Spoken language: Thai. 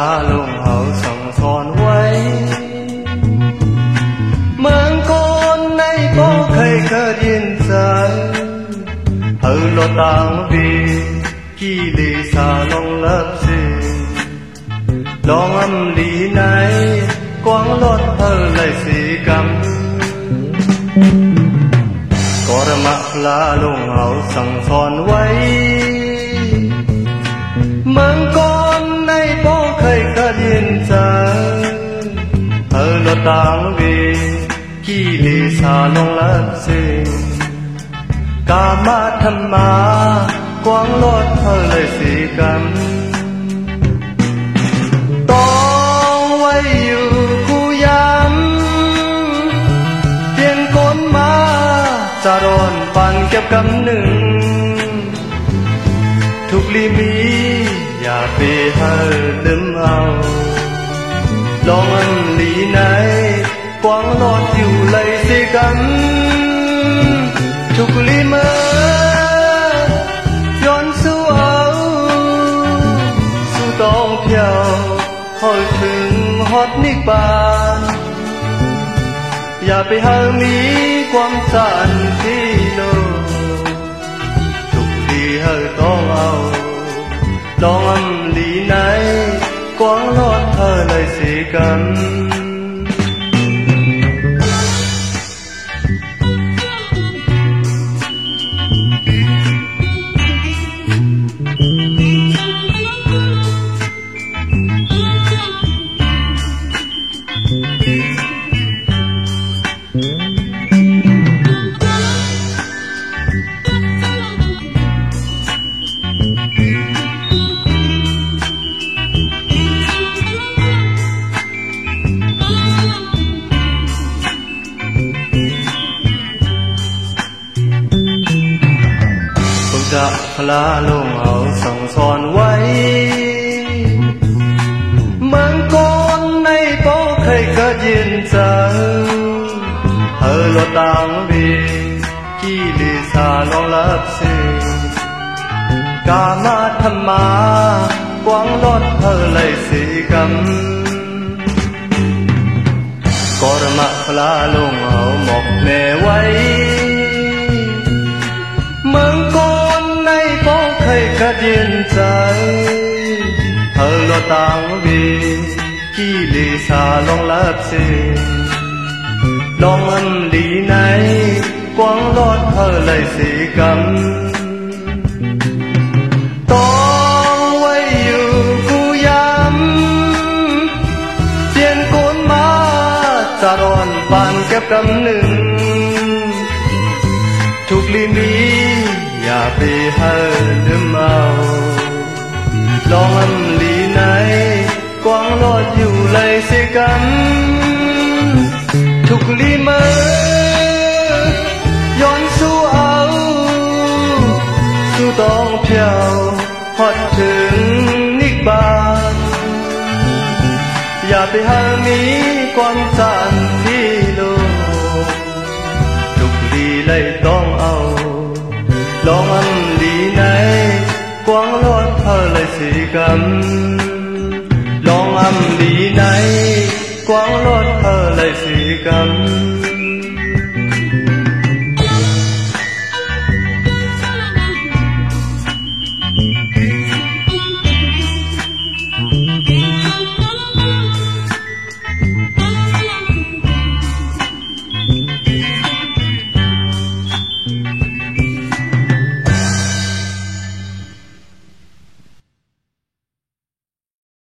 าลงเฮาสั่งสอนไว้เมืองโกนในบ่เคยเกิดยินใจlo tang vi ki li sa long lấp si long âm lý này quang lót hơ lại si cắm có ra mặc la lung hậuสั่งสอนไว้เมืองก่อนในบ่เคยเกิดยินใจlo tang vi ki li sa long lấp siกามาธรรมากวางลอดเธอเลยสีกันต้องไว้อยู่คู่ยำเปลี่ยนคนมาจะร้อนปันเก็บกำหนึ่งทุกลีมีอย่าไปให้ลืมเอาลองอันลีไหนกวางลอดอยู่เลยสีกันทุกลีเมื่อย้อนสู้เอาสู้ต้องเพียวหอยถึงฮอดนิบานอย่าไปหามีความสันที่โลทุกลีเฮอต้องเอาลองอำลีไหนกวางลอดเธอเลยสิกันจะพลาลงเอาสั่งสอนไว้เมืองก่อนในบ่เคยเกิดยินใจlo tang vi ki li sa long lấp siกามาธรรมากวางลอดเธอเลยสีกำกรมะพลาลงเอาหมกแม่ไว้เมืองก่อนในบ่เคยเกิดยินใจlo tang vi ki li sa long lấp siลองอันดีไหนกวางลอดเธอเลยสีกำต้องไว้อยู่กูย้ำเจียนโกนมาจะร้อนปานเก็บกำหนึ่งทุกลีมีอย่าไปให้ลืมเอาลองอันดีไหนกวางลอดอยู่เลยสีกำทุกลีเมื่อย้อนสู้เอาสู้ต้องเพียวฮอดถึงนิบานอย่าไปหามีความสันที่โลทุกลีเลยต้องเอาลองอันลีไหนกวางลอดเธอเลยสีกำลองอันลีไหนกวางลอดเธอเลยสีกำ